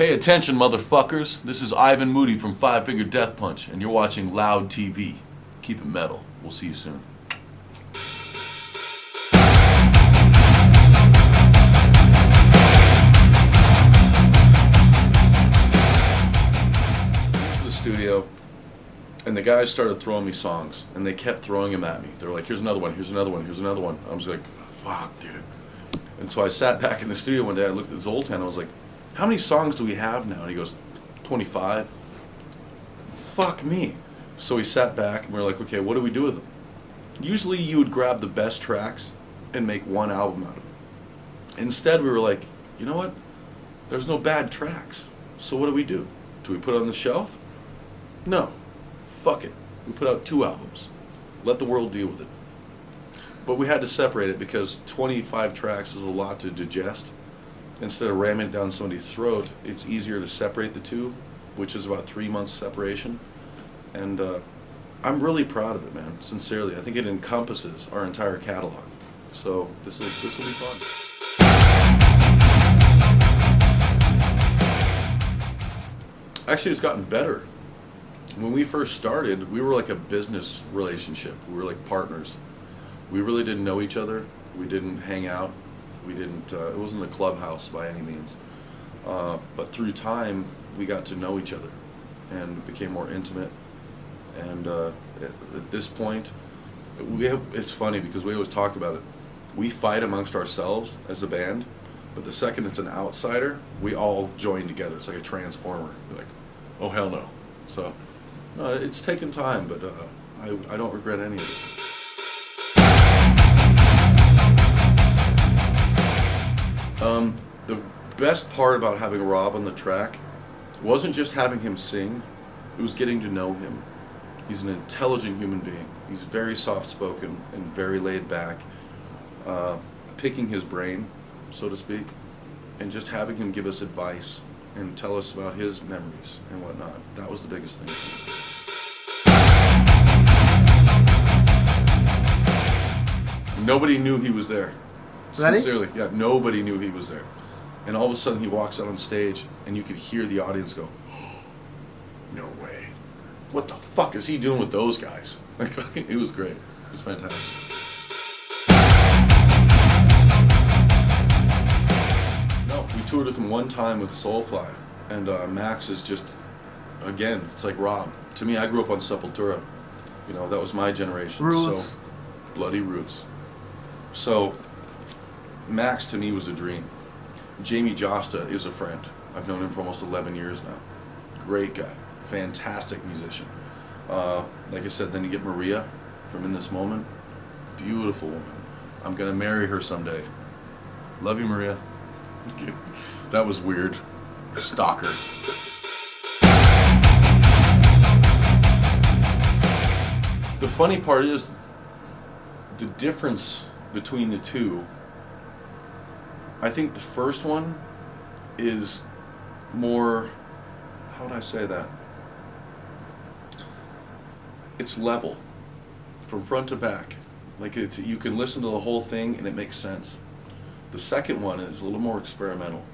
Pay attention, motherfuckers. This is Ivan Moody from Five Finger Death Punch, and you're watching Loud TV. Keep it metal. We'll see you soon. To the studio, and the guys started throwing me songs, and they kept throwing them at me. They were like, here's another one, here's another one, here's another one. I was like, fuck, dude. And so I sat back in the studio one day, I looked at Zoltan, I was like, how many songs do we have now? And he goes, 25. Fuck me. So we sat back and we were like, okay, what do we do with them? Usually you would grab the best tracks and make one album out of it. Instead we were like, you know what? There's no bad tracks. So what do? Do we put it on the shelf? No. Fuck it. We put out 2 albums. Let the world deal with it. But we had to separate it because 25 tracks is a lot to digest. Instead of ramming it down somebody's throat, it's easier to separate the 2, which is about 3 months separation. And I'm really proud of it, man, sincerely. I think it encompasses our entire catalog. So this will be fun. Actually, it's gotten better. When we first started, we were like a business relationship. We were like partners. We really didn't know each other. We didn't hang out. We didn't, it wasn't a clubhouse by any means. But through time, we got to know each other and became more intimate. And at this point, it's funny because we always talk about it. We fight amongst ourselves as a band, but the second it's an outsider, we all join together. It's like a transformer. We're like, oh hell no. So it's taken time, but I don't regret any of it. The best part about having Rob on the track wasn't just having him sing, it was getting to know him. He's an intelligent human being. He's very soft-spoken and very laid back. Picking his brain, so to speak, and just having him give us advice and tell us about his memories and whatnot. That was the biggest thing. Nobody knew he was there. Ready? Sincerely, yeah, nobody knew he was there. And all of a sudden he walks out on stage and you could hear the audience go, no way. What the fuck is he doing with those guys? Like, it was great. It was fantastic. No, we toured with him one time with Soulfly. And Max is just, again, it's like Rob. To me, I grew up on Sepultura. You know, that was my generation. Roots. So, bloody roots. So, Max to me was a dream. Jamie Josta is a friend. I've known him for almost 11 years now. Great guy. Fantastic musician. Like I said, then you get Maria from In This Moment. Beautiful woman. I'm going to marry her someday. Love you, Maria. That was weird. Stalker. The funny part is the difference between the two. I think the first one is more, how would I say that? It's level from front to back. Like you can listen to the whole thing and it makes sense. The second one is a little more experimental.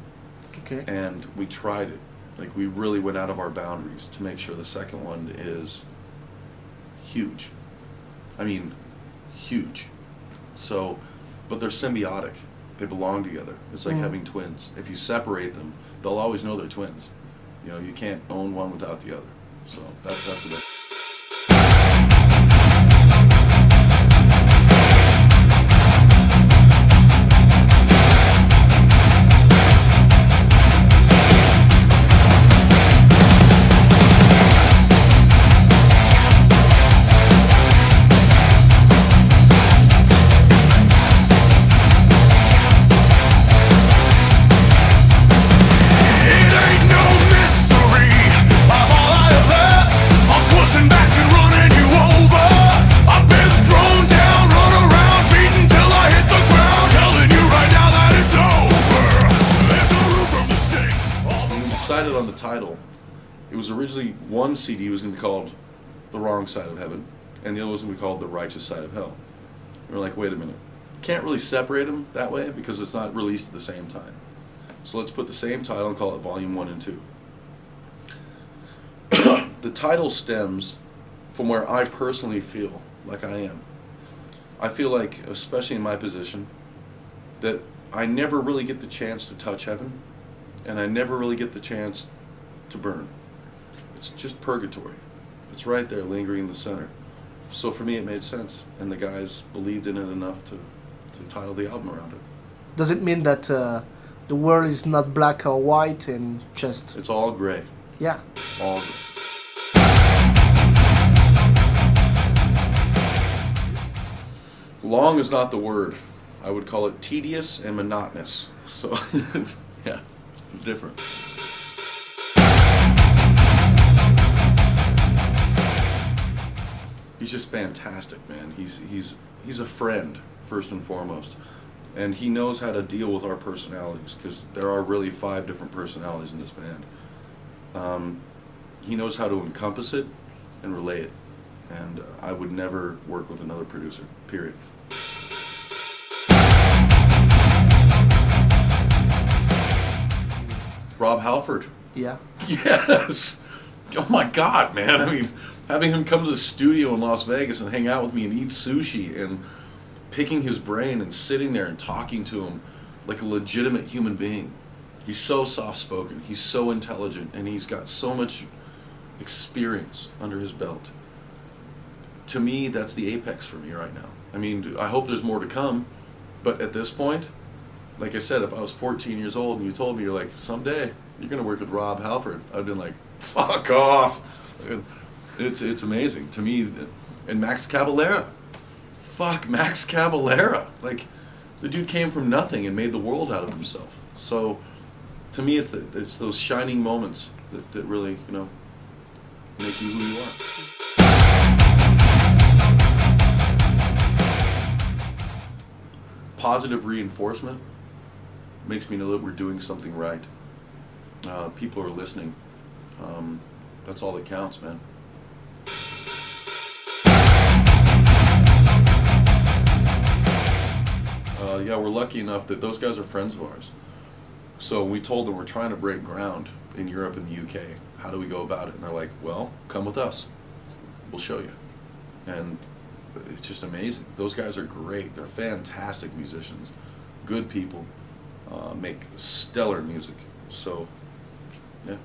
Okay. And we tried it. Like we really went out of our boundaries to make sure the second one is huge. I mean, huge. So, but they're symbiotic. They belong together. It's like having twins. If you separate them, they'll always know they're twins. You know, you can't own one without the other. So that's the best. Decided on the title. It was originally one CD was going to be called The Wrong Side of Heaven, and the other was going to be called The Righteous Side of Hell. And we're like, wait a minute. Can't really separate them that way because it's not released at the same time. So let's put the same title and call it Volume 1 and 2. The title stems from where I personally feel like I am. I feel like, especially in my position, that I never really get the chance to touch heaven, and I never really get the chance to burn. It's just purgatory. It's right there, lingering in the center. So for me, it made sense, and the guys believed in it enough to title the album around it. Does it mean that the world is not black or white and just... It's all gray. Yeah. All gray. Long is not the word. I would call it tedious and monotonous. So, yeah, it's different. He's just fantastic, man. He's a friend, first and foremost. And he knows how to deal with our personalities, because there are really 5 different personalities in this band. He knows how to encompass it and relay it. And I would never work with another producer, period. Rob Halford. Yeah. Yes. Oh my God, man. I mean, having him come to the studio in Las Vegas and hang out with me and eat sushi and picking his brain and sitting there and talking to him like a legitimate human being. He's so soft-spoken. He's so intelligent, and he's got so much experience under his belt. To me, that's the apex for me right now. I mean, I hope there's more to come, but at this point, like I said, if I was 14 years old and you told me, you're like, someday you're going to work with Rob Halford, I'd been like, fuck off. It's amazing to me. And Max Cavalera. Fuck Max Cavalera. Like, the dude came from nothing and made the world out of himself. So, to me, it's those shining moments that really, make you who you are. Positive reinforcement makes me know that we're doing something right. People are listening. That's all that counts, man. Yeah, we're lucky enough that those guys are friends of ours. So we told them we're trying to break ground in Europe and the UK. How do we go about it? And they're like, well, come with us. We'll show you. And it's just amazing. Those guys are great. They're fantastic musicians. Good people. Make stellar music. So, yeah.